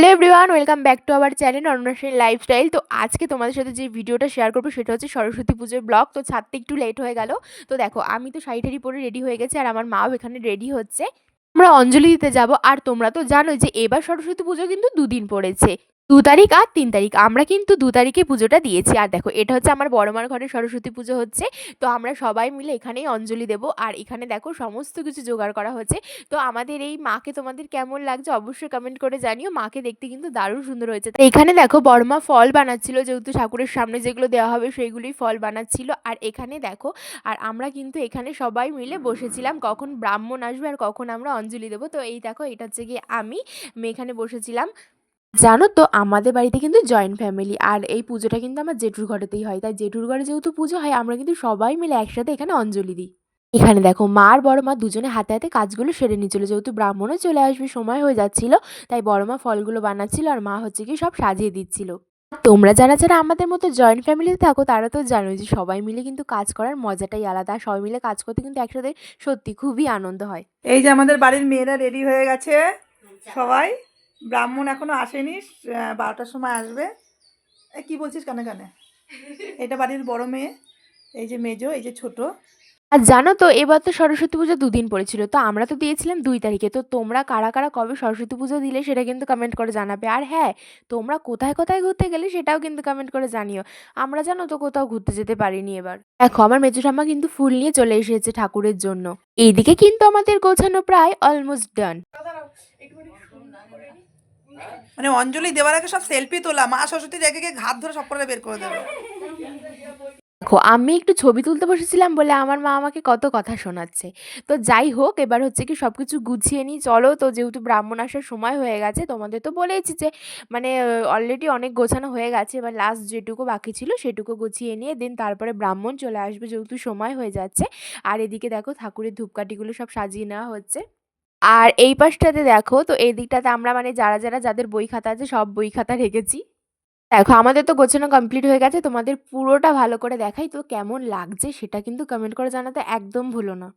Hello everyone, welcome back to our channel অন্বেষণ lifestyle. তো আজকে তোমাদের সাথে যে ভিডিওটা শেয়ার করবো সেটা হচ্ছে সরস্বতী পুজোর ব্লগ। তো ছাড়তে একটু লেট হয়ে গেল। তো দেখো, আমি তো শাড়ি টাড়ি পরে রেডি হয়ে গেছি আর আমার মাও এখানে রেডি হচ্ছে। আমরা অঞ্জলি দিতে যাব। আর তোমরা তো জানোই যে এবার সরস্বতী পুজো কিন্তু দুদিন পড়েছে, 2 তারিখ আর 3 তারিখ। আমরা কিন্তু 2 তারিখে পুজোটা দিয়েছি। আর দেখো, এটা হচ্ছে আমার বড়মার ঘরে সরস্বতী পুজো হচ্ছে। তো আমরা সবাই মিলে এখানেই অঞ্জলি দেবো। আর এখানে দেখো সমস্ত কিছু জোগাড় করা হচ্ছে। তো আমাদের এই মাকে তোমাদের কেমন লাগছে অবশ্যই কমেন্ট করে জানিও। মাকে দেখতে কিন্তু দারুণ সুন্দর হয়েছে। এখানে দেখো বড়মা ফল বানাচ্ছিল, যেহেতু ঠাকুরের সামনে যেগুলো দেওয়া হবে সেইগুলোই ফল বানাচ্ছিল। আর এখানে দেখো, আর আমরা কিন্তু এখানে সবাই মিলে বসেছিলাম কখন ব্রাহ্মণ আসবে আর কখন আমরা অঞ্জলি দেবো। তো এই দেখো, এটা হচ্ছে গিয়ে আমি এখানে বসেছিলাম। জানো তো, আমাদের বাড়িতে কিন্তু জয়েন্ট ফ্যামিলি, আর এই পুজোটা কিন্তু আমার জেঠুর ঘরেতেই হয়। তাই জেঠুর ঘরে যেহেতু পুজো হয়, আমরা কিন্তু সবাই মিলে একসাথে এখানে অঞ্জলি দিই। এখানে দেখো, মা আর বড় মা দুজনে হাতে হাতে কাজগুলো সেরে নিচ্ছিল, যেহেতু ব্রাহ্মণও চলে আসবে সময় হয়ে যাচ্ছিল। তাই বড় মা ফলগুলো বানাচ্ছিল আর মা হচ্ছে কি সব সাজিয়ে দিচ্ছিল। তোমরা যারা যারা আমাদের মতো জয়েন্ট ফ্যামিলিতে থাকো তারা তো জানোই যে সবাই মিলে কিন্তু কাজ করার মজাটাই আলাদা। আর সবাই মিলে কাজ করতে কিন্তু একসাথে সত্যি খুবই আনন্দ হয়। এই যে আমাদের বাড়ির মেয়েরা রেডি হয়ে গেছে সবাই। ব্রাহ্মণ এখনো আসেনি, 12টার সময় আসবে। কি বলছিস কানে কানে? এটা বাড়ির বড় মেয়ে, এই যে মেজো, এই যে ছোট। আর জানো তো, এবার তো সরস্বতী পুজো দুদিন পড়েছিল। তো আমরা তো দিয়েছিলাম 2 তারিখে। তো তোমরা কারা কারা কবে সরস্বতী পুজো দিলে সেটা কিন্তু কমেন্ট করে জানাবে। আর হ্যাঁ, তোমরা কোথায় কোথায় ঘুরতে গেলে সেটাও কিন্তু কমেন্ট করে জানিও। আমরা জানো তো কোথাও ঘুরতে যেতে পারিনি এবার। দেখো, আমার মেজো ঠাম্মা কিন্তু ফুল নিয়ে চলে এসেছে ঠাকুরের জন্য। এইদিকে কিন্তু আমাদের গোছানো প্রায় অলমোস্ট ডান। মানে অঞ্জলি দেওয়ার আগে সব সেলফি তোলা, মা সরস্বতীর একে ঘাত ধরে সব করে বের করে দেবে। দেখো, আমি একটু ছবি তুলতে বসেছিলাম বলে আমার মা আমাকে কত কথা শোনাচ্ছে। তো যাই হোক, এবার হচ্ছে কি সবকিছু গুছিয়ে নিই চলো। তো যেহেতু ব্রাহ্মণ আসার সময় হয়ে গেছে, তোমাদের তো বলেইছি যে মানে অলরেডি অনেক গোছানো হয়ে গেছে। এবার লাস্ট যেটুকু বাকি ছিল সেটুকু গুছিয়ে নিয়ে দিন তারপরে ব্রাহ্মণ চলে আসবে, যেহেতু সময় হয়ে যাচ্ছে। আর এদিকে দেখো, ঠাকুরের ধূপকাঠিগুলো সব সাজিয়ে নেওয়া হচ্ছে। আর এই পাশটাতে দেখো, তো এই দিকটাতে আমরা মানে যারা যারা যাদের বই খাতা আছে সব বই খাতা রেখেছি। দেখো, আমাদের তো গোছানো কমপ্লিট হয়ে গেছে। তোমাদের পুরোটা ভালো করে দেখাই, তো কেমন লাগছে সেটা কিন্তু কমেন্ট করে জানাতে একদম ভুলো না।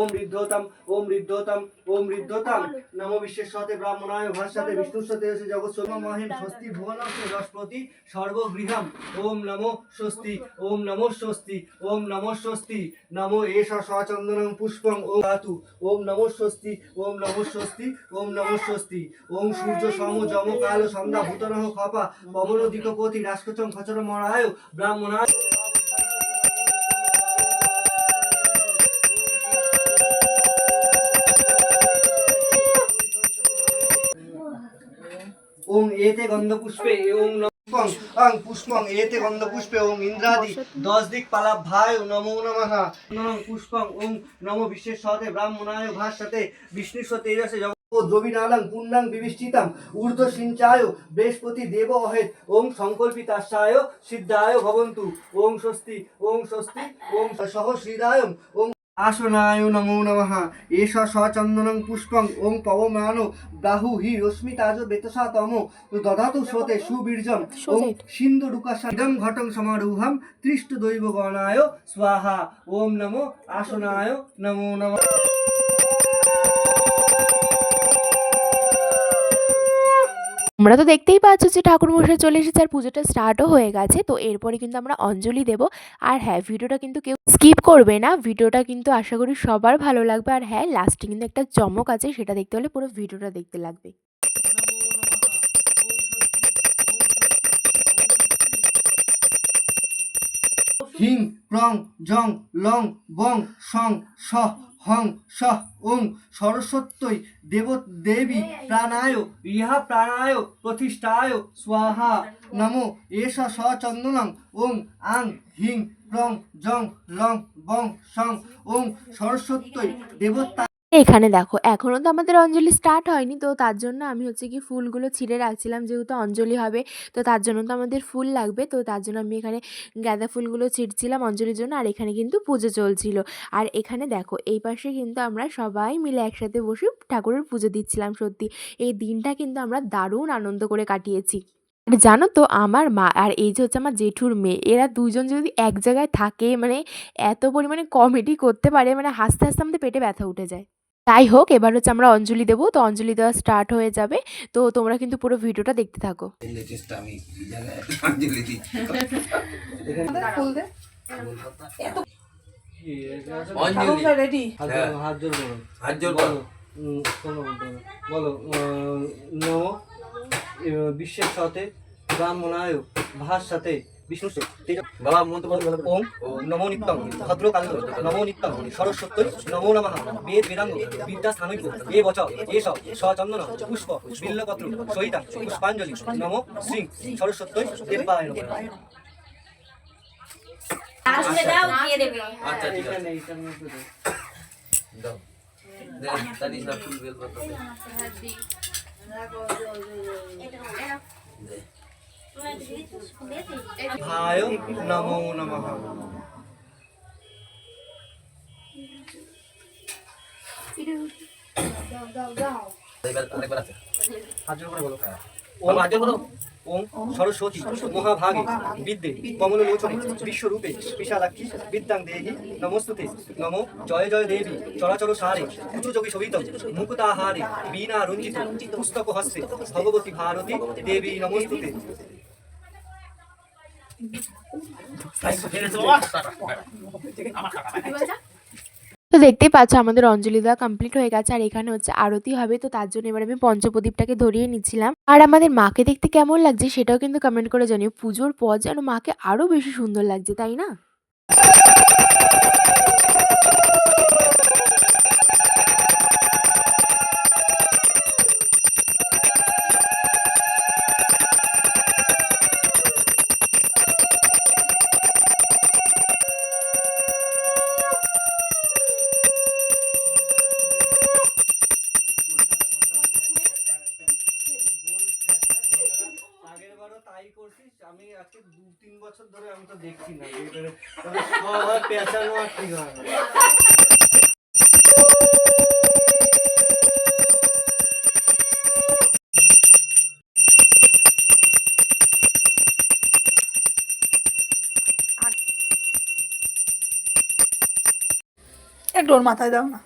ओम ऋद्धोतम ओम ऋद्धोतम ओम ऋद्धोतम नमो विश्वेश्वते ब्राह्मणाय भाष्यते विष्णुस्वते जगत् सोम महिम स्वस्ति भुवनं बृहस्पति सर्वगृहम् ओम नमो स्वस्ति ओम नमो स्वस्ति ओम नमो स्वस्ति नमो एष सचन्दनं पुष्पं ओम धातु ओम नमो स्वस्ति ओम नमो स्वस्ति ओम नमो स्वस्ति ओम सूर्य सम जम काल सन्ध्या भूतनः खपा पवन दिक कोति राजकचम खचर मराय ब्राह्मणाय ओम एते गंधपुष्पे ओम पुष्पं अं पुष्पं एते गंधपुष्पे ओम इंद्रादि 10 दिक पाला भाय नमो नमः नमः पुष्पं ओम नमो विश्वेश्वते ब्राह्मणाय भाष्यते विष्णुस्वते तेजसे जगत् द्रविणालं पुण्यं विविष्टितं ऊर्ध्व सिंचाय बृहस्पति देव अहेत ओम संकल्पिताशाय सिद्धाय भवन्तु ओम स्वस्ति ओम सहस्रीदाय ओम आसनाय नमो नमः एष सचन्दनं पुष्पं ओं पवमानो बाहु हि रश्मिताज बेतसा तमो दधातु स्रोते सुबीर्जं ओं सिन्धुरुकाशं घटं समारूहं त्रिष्टदैवगणाय स्वाहा ओं नमो आसनाय नमो नमः। তোমরা তো দেখতেই পাচ্ছ যে ঠাকুর মশাই চলে এসেছে আর পুজোটা স্টার্টও হয়ে গেছে। তো এরপরে কিন্তু আমরা অঞ্জলি দেব। আর হ্যাঁ, ভিডিওটা কিন্তু কেউ স্কিপ করবে না। ভিডিওটা কিন্তু আশা করি সবার ভালো লাগবে। আর হ্যাঁ, লাস্টে কিন্তু একটা চমক আছে, সেটা দেখতে হলে পুরো ভিডিওটা দেখতে লাগবে। হিং প্রং জং লং বং সং সহ হং সহ ওং সরস্বত্যই দেব দেবী প্রাণায় ইহা প্রাণায় প্রতিষ্ঠায় স্বাহা নমো এষ সচন্দনং ওং আং হিং প্রং জং লং বং সং ওং সরস্বত্যই দেবতা। এখানে দেখো এখনও তো আমাদের অঞ্জলি স্টার্ট হয়নি, তো তার জন্য আমি হচ্ছে কি ফুলগুলো ছিঁড়ে রাখছিলাম, যেহেতু অঞ্জলি হবে তো তার জন্য তো আমাদের ফুল লাগবে, তো তার জন্য আমি এখানে গাঁদা ফুলগুলো ছিঁড়ছিলাম অঞ্জলির জন্য। আর এখানে কিন্তু পুজো চলছিল। আর এখানে দেখো এই পাশে কিন্তু আমরা সবাই মিলে একসাথে বসে ঠাকুরের পুজো দিচ্ছিলাম। সত্যি এই দিনটা কিন্তু আমরা দারুণ আনন্দ করে কাটিয়েছি। আর জানো তো আমার মা আর এই যে হচ্ছে আমার জেঠুর মেয়ে, এরা দুজন যদি এক জায়গায় থাকে মানে এত পরিমাণে কমেডি করতে পারে, মানে হাসতে হাসতে আমাদের পেটে ব্যথা উঠে যায়। যাই হোক, এবার হচ্ছে আমরা অঞ্জলি দেবো, তো অঞ্জলি দেওয়া স্টার্ট হয়ে যাবে, তো তোমরা কিন্তু পুরো ভিডিওটা দেখতে থাকো। ফুল দে। অঞ্জলি রেডি। হাত জোর করো। হাত জোর করো। বলো নম বিশ্বের সাথে ব্রাহ্মণায় ভাষাতে বিষ্ণু বাবা মন্ত্র বলো ভালো করে। ওম নমো নিত্যং ভদ্রকালী নমো নিত্যং সরস্বতী নমো নমঃ বেদ বেদাঙ্গ বিদ্যা স্থানৈক এ বচ এস সচন্দন পুষ্প বিল্লপত্র সহিতাং পুষ্পাঞ্জলি নমো শ্রী সরস্বতী দেবায় নমঃ। আসলে দাও দিয়ে দেবে। আচ্ছা ঠিক আছে দাও দে তানি সব ফুল বেল পাতা দে ভায় নমো নমঃ। আরেকবার আছে হাত জোর করে বলো। বাবা হাত জোর করো। ওম সরস্বতী মহাভাগে বিদ্যে কমললোচনে বিশ্বরূপে বিশালাক্ষী বিদ্যাং দেহি নমস্তুতে নমো জয় জয় দেবী চরাচর সারে উচ্চযোগী শোভিতম মুকুতাহারে বীণা রঞ্জিত পুস্তক হস্তে ভগবতী ভারতী দেবী নমস্তুতে। তো দেখতেই পাচ্ছ আমাদের অঞ্জলি দেওয়া কমপ্লিট হয়ে গেছে, আর এখানে হচ্ছে আরতি হবে, তো তার জন্য এবার আমি পঞ্চপ্রদীপটাকে ধরিয়ে নিচ্ছিলাম। আর আমাদের মাকে দেখতে কেমন লাগছে সেটাও কিন্তু কমেন্ট করে জানিও। পুজোর পর যেন মাকে আরো বেশি সুন্দর লাগছে, তাই না? আগেরবারও তাই করছিস, আমি আজকে 2-3 বছর ধরে আমি তো দেখছি না সবার পেঁচানো আর ঠিক হয় না। একটু ওর মাথায় দাও না।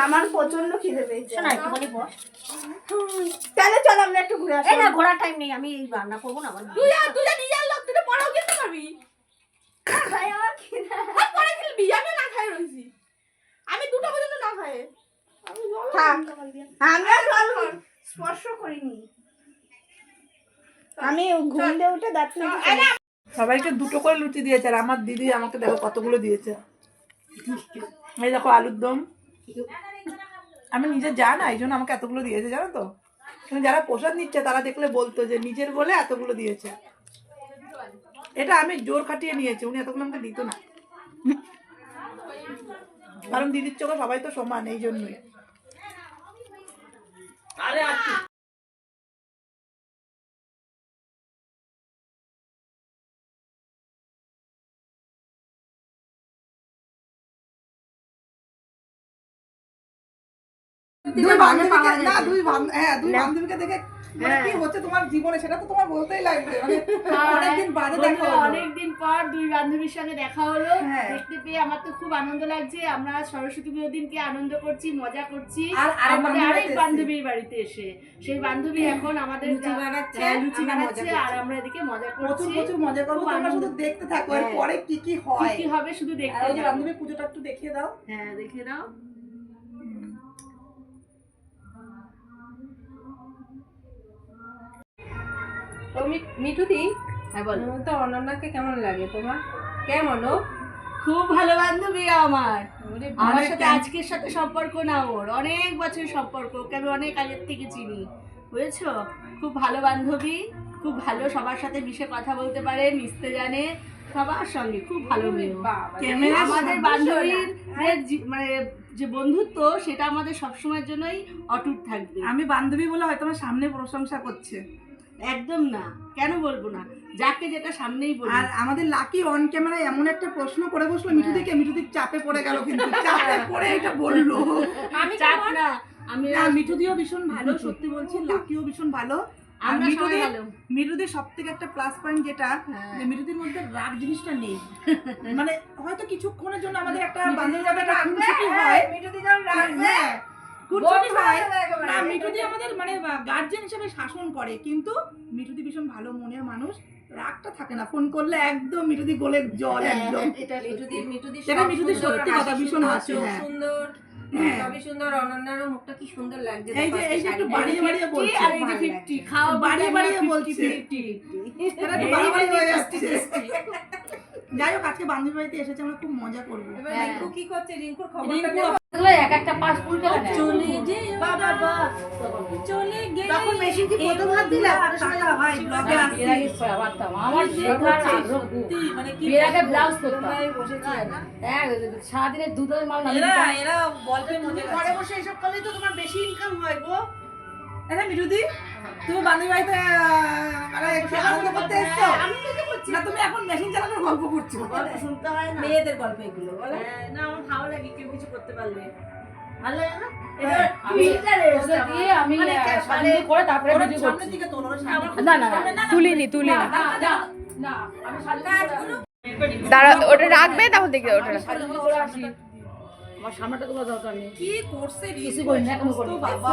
আমার প্রচন্ড খিদে পেয়েছে। শোনা একটুখানি বস। তাহলে চল আমরা একটু ঘুরে আসি। এই না ঘোরার টাইম নেই, আমি এই রান্না করবো না আমার। তুই যা নিজের লোক, তুই তো পড়াও কিনতে পারবি। ভাই আমার খিদে। পরে খেলবি, আমি না খাই রইছি। আমি 2টা পর্যন্ত না খাই। থাক, আমরা জল স্পর্শ করিনি। আমি ঘুম দিয়ে উঠে দাঁত মেজে সবাইকে 2টো করে লুচি দিয়েছে, আর আমার দিদি আমাকে দেখো কতগুলো দিয়েছে। এই দেখো আলুর দম, আমি নিজে জানা এই জন্য আমাকে এতগুলো দিয়েছে, জানো তো। কিন্তু যারা প্রসাদ নিচ্ছে তারা দেখলে বলতো যে নিজের বলে এতগুলো দিয়েছে। এটা আমি জোর খাটিয়ে নিয়েছি, উনি এতগুলো আমাকে দিত না, কারণ দিদির চোখে সবাই তো সমান, এই জন্যই। দুই বান্ধবীকে দেখে মানে কি হচ্ছে তোমার জীবনে সেটা তো তোমার বলতেই লাগবে, মানে অনেকদিন বাদে দেখা হলো। অনেকদিন পর দুই বান্ধবীর সঙ্গে দেখা হলো, হ্যাঁ। দেখতে পেয়ে আমার তো খুব আনন্দ লাগছে। আমরা সরস্বতী পুজোর দিনকে আনন্দ করছি, মজা করছি আর আরেক আমাদের বান্ধবীর আরেক বাড়িতে বান্ধবীর বাড়িতে এসে। সেই বান্ধবী এখন আমাদের লুচি বানাচ্ছে, হ্যাঁ, লুচি আমরা মজা বানাচ্ছে করছি। আর আমরা এদিকে মজা প্রচুর করছি। প্রচুর মজা করবো, খুব তোমরা আনন্দ। শুধু দেখতে থাকো এর হ্যাঁ। পরে কি কি কি হয়। কি হবে শুধু আর দেখতে ওই যে যাও। বান্ধবীর পুজোটা একটু দেখিয়ে দাও। হ্যাঁ, দেখে নাও। মিঠুদি, হ্যাঁ, বলো। তো অনন্যাকে কেমন লাগে তোমার? কেমন ও? খুব ভালো বান্ধবী আমার। আমার মানে সাথে আজকের সাথে সম্পর্ক না, ওর অনেক বছরের সম্পর্ক, ওকে আমি অনেক আগের থেকে চিনি, বুঝেছো? খুব ভালো বান্ধবী, খুব ভালো, সবার সাথে মিশে কথা বলতে পারে, মিশতে জানে সবার সঙ্গে, খুব ভালো মেয়ে ও। ক্যামেরার আমাদের সামনে বান্ধবীর মানে যে বন্ধুত্ব, সেটা আমাদের সবসময়ের জন্যই অটুট থাকবে। আমি বান্ধবী বলে হয়তো আমার সামনে প্রশংসা করছে। একদম না, কেন বলবো না, যাকে যেটা সামনেই বলি। আর আমাদের লাকি অন ক্যামেরায় এমন একটা প্রশ্ন করে বসলো মিঠুদিকে, মিঠুদির চাপে পড়ে গেল, কিন্তু চাপে পড়ে এটা বললো। আমি চাপ না, আমি না, মিঠুদিও ভীষণ ভালো, সত্যি বলছি, লাকিও ভীষণ ভালো। আর আমরা সবাই মিঠুদির ভালো। মিঠুদির সব থেকে একটা প্লাস পয়েন্ট যেটা, হ্যাঁ। যে মিঠুদির মধ্যে রাগ জিনিসটা নেই। মানে হয়তো কিছুক্ষণের জন্য আমাদের একটা বান্ধবীর সাথে একটা খুনসুটি হয়, হ্যাঁ, খুনসুটি হয় না, মিঠুদি আমাদের মানে গার্জেন হিসেবে শাসন করে, কিন্তু মিঠুদি ভীষণ ভালো মনের মানুষ, রাগটা থাকে না, ফোন করলে একদম মিঠুদি গোলের জল একদম। এটা সেটা মিঠুদির সত্যি কথা, ভীষণ হাসি, হ্যাঁ সুন্দর, হ্যাঁ। সবই সুন্দর। অনন্যারও মুখটা কি সুন্দর লাগছে। এই যে একটু বাড়িয়ে বাড়িয়ে বলছে, আর এই যে 50 খাও বাড়িয়ে বাড়িয়ে বলছে, এটা একটু বাড়াবাড়ি হয়ে যাচ্ছে। যাই হোক, আজকে বান্ধবী বাড়িতে এসেছে, আমরা খুব মজা করবো। এবার রিঙ্কু কি করছে? রিঙ্কুর খবরটা রিঙ্কু নেবো। এক একটা পাঁচ ফুল চলে যে চলে গেলে তখন মেশিন কি প্রথম হাত দিলা? টাকা ভাই, ব্লগে আসছি। আমার মানে কি বিয়ের আগে ব্লাউজ করতাম। তোমরাই বসেছি না? সারাদিনে দুটো মাল এরা গল্পে মজে ঘরে বসে এসব করলেই তো তোমার বেশি ইনকাম হয় গো। আরে মিঠুদি, তুমি বান্ধবী বাড়িতে মানে একটু আনন্দ করতে এসছো? না, তুমি এখন মেশিন চালানোর গল্প করছো। শুনতে হয় না। মেয়েদের গল্প এগুলো বলো। না, আমার ভালো লাগে কেউ কিছু করতে পারলে। ভালো লাগে না? হ্যাঁ, আমি ওদের দিয়ে আমি সাজুগুজু করে তারপরে ওরা ভিডিও সামনের করছি। দিকে তোলো, ওরা সামনের না না সামনে না, তুলিনি তুলিনি না আমি সাজুগুজু দাঁড়া, ওটা রাখবে তাহলে দেখবে ওটা রাখবে। সাজুগুজু করে আসি। আমার সামনেটা তোমার দরকার নেই। কি করছে কিছু করি না, এখনো করি। বাবা।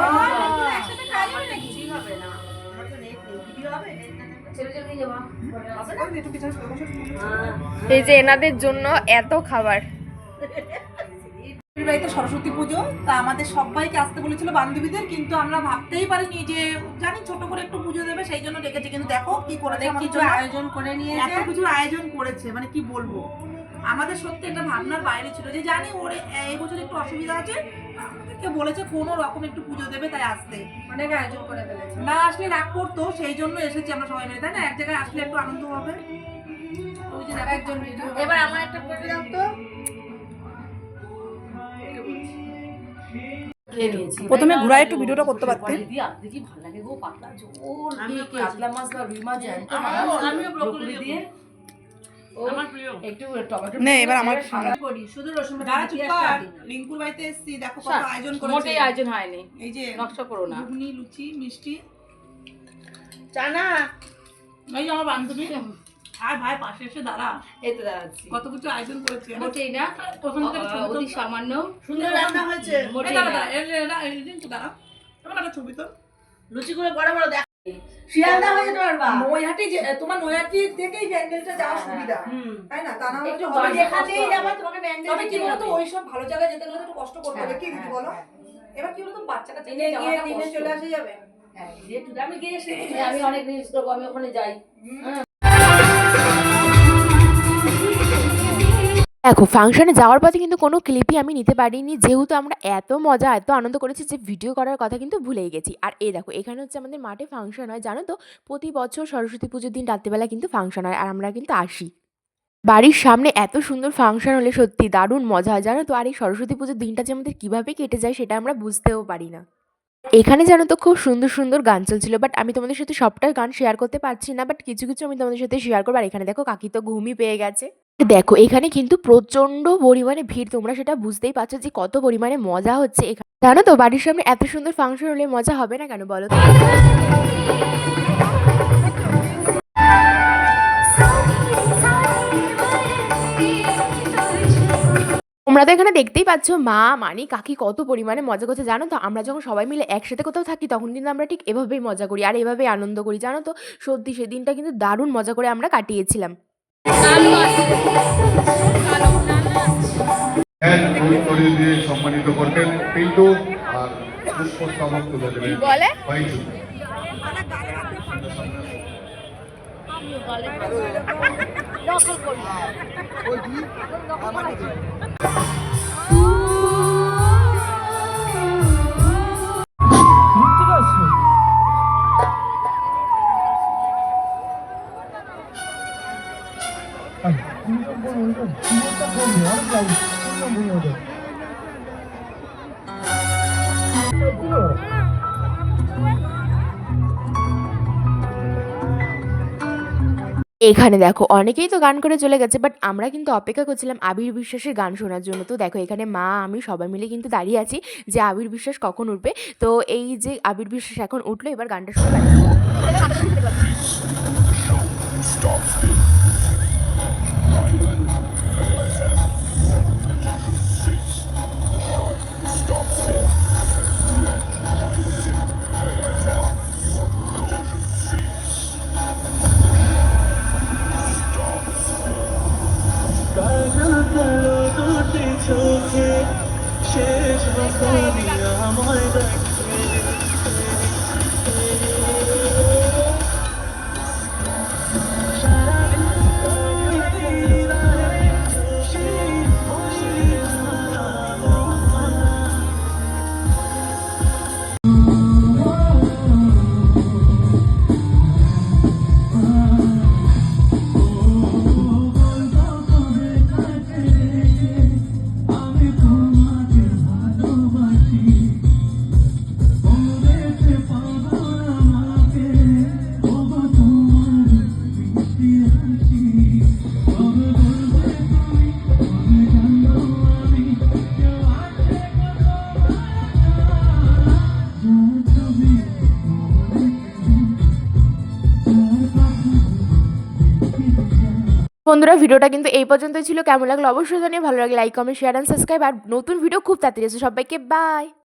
একসাথে খাওয়া যাবে নাকি? হবে না, আমার তো নেট নেই, ভিডিও হবে? ছেলে ছেলে নিয়ে যাবা। হবে না, একটু পিছনে সরে বসো। এই যে এনাদের জন্য এত খাবার। বাড়িতে সরস্বতী পুজো, তা আমাদের সবাইকে আসতে বলেছিল বান্ধবীদের, কিন্তু আমরা ভাবতেই পারিনি যে জানি ছোট করে একটু পুজো দেবে, সেই জন্য ডেকেছে। কিন্তু দেখো কি করেছে, কিছু আয়োজন করে নিয়েছে। এত কিছু আয়োজন করেছে, মানে কি বলবো, আমাদের সত্যি একটা ভাবনার বাইরে ছিল, যে জানি ওর এই বছর একটু অসুবিধা আছে, আমাদেরকে বলেছে কোনো রকম একটু পুজো দেবে, তাই আসতে। অনেক আয়োজন করে ফেলেছে। না আসলে রাগ করতো, সেই জন্য এসেছি আমরা সবাই মিলে, তাই না? এক জায়গায় আসলে একটু আনন্দ হবে। ওই যে দেখো, একজন ভিডিও এবার আমার একটা করে দাও তো। প্রথমে ঘুরায় একটু ভিডিওটা করতে পারতেন। দেখি ভালো লাগে গো, পাতলা ঝোল, কাতলা মাছ বা রুই মাছ জ্যান্ত মাছ আমিও ব্রোকলি দিয়ে আমার প্রিয় একটু টমেটো নে, এবার আমার করি শুধু রসুন বাটা দাঁড়া, চুপ দিয়ে কর। পেঁয়াজ দিই। রিঙ্কুর বাড়িতে এসেছি, দেখো কত আয়োজন করেছে। মোটেই আয়োজন হয়নি, এই যে নকশা করো না। ঘুগনি, লুচি, মিষ্টি, চানা। এই যে আমার বান্ধবী, আর ভাই পাশে এসে দাঁড়া, এই তো দাঁড়াচ্ছি। কত কিছু আয়োজন করেছে। মোটেই না, প্রথম থেকে ছবি তো- অতি সামান্য। সুন্দর রান্না হয়েছে। এই মোটেই দাঁড়া, না। দাঁড়া, এই রিঙ্কু দাঁড়া, আমার একটা ছবি তো। লুচি করে বড় বড় দেখ। শিয়ালদা হয়ে যেতে পারবা। নৈহাটি তোমার নৈহাটি থেকেই ব্যান্ডেলটা যাওয়া সুবিধা, তাই না? তা না হলে একটু তো বাড়ি হবে না। যেখানেই যাবা তোমাকে ব্যান্ডেল তবে কি দিতে বলতো, হবে। ওইসব ভালো জায়গায় যেতে গেলে তো একটু কষ্ট করতে হবে, হ্যাঁ, কি দিদি হ্যাঁ, বলো? হ্যাঁ। এবার কি বলতো, বাচ্চা কাচ্চা দিনে নিয়ে গিয়ে যাওয়াটা দিনে কষ্ট। চলে আসা যাবে। হ্যাঁ, যেহেতু আমি গিয়েছি, আমি অনেক মিস করবো, আমি ওখানে যাই। দেখো, ফাংশনে যাওয়ার পথে কিন্তু কোনো ক্লিপই আমি নিতে পারিনি, যেহেতু আমরা এত মজা এত আনন্দ করেছি যে ভিডিও করার কথা কিন্তু ভুলেই গেছি। আর এই দেখো, এখানে হচ্ছে আমাদের মাঠে ফাংশন হয়, জানো তো, প্রতি বছর সরস্বতী পুজোর দিন রাত্রিবেলা কিন্তু ফাংশন হয়, আর আমরা কিন্তু আসি। বাড়ির সামনে এত সুন্দর ফাংশন হলে সত্যি দারুণ মজা হয়, জানো তো। আর এই সরস্বতী পুজোর দিনটা যে আমাদের কীভাবে কেটে যায় সেটা আমরা বুঝতেও পারি না। এখানে জানো তো খুব সুন্দর সুন্দর গান চলছিল, বাট আমি তোমাদের সাথে সবটা গান শেয়ার করতে পারছি না, বাট কিছু কিছু আমি তোমাদের সাথে শেয়ার করবো। আর এখানে দেখো, কাকি তো ঘুমই পেয়ে গেছে। দেখো এখানে কিন্তু প্রচণ্ড পরিমাণে ভিড়, তোমরা সেটা বুঝতেই পারছো যে কত পরিমাণে মজা হচ্ছে এখানে। জানো তো বাড়ির সামনে এত সুন্দর ফাংশন হলে মজা হবে না কেন বলো তো? তোমরা তো এখানে দেখতেই পাচ্ছ মা, মানি, কাকি কত পরিমাণে মজা করছে। জানো তো আমরা যখন সবাই মিলে একসাথে কোথাও থাকি তখন কিন্তু আমরা ঠিক এভাবেই মজা করি আর এভাবেই আনন্দ করি। জানো তো সত্যি সেদিনটা কিন্তু দারুণ মজা করে আমরা কাটিয়েছিলাম। করে দিয়ে সম্মানিত করবেন পিন্টু আর পুষ্পস্তবক তুলে দেবেন বলে বাইজু। এখানে দেখো অনেকেই তো গান করে চলে গেছে, বাট আমরা কিন্তু অপেক্ষা করছিলাম আবির বিশ্বাসের গান শোনার জন্য। তো দেখো এখানে মা, আমি সবাই মিলে কিন্তু দাঁড়িয়ে আছি যে আবির বিশ্বাস কখন উঠবে। তো এই যে আবির বিশ্বাস এখন উঠলো, এবার গানটা শোনা। বন্ধুরা ভিডিওটা কিন্তু এই পর্যন্তই ছিল। কেমন লাগলো অবশ্যই জানিয়ে, ভালো লাগলে like, comment, share and subscribe. আর নতুন ভিডিও খুব তাড়াতাড়ি আছে। সবাইকে বাই।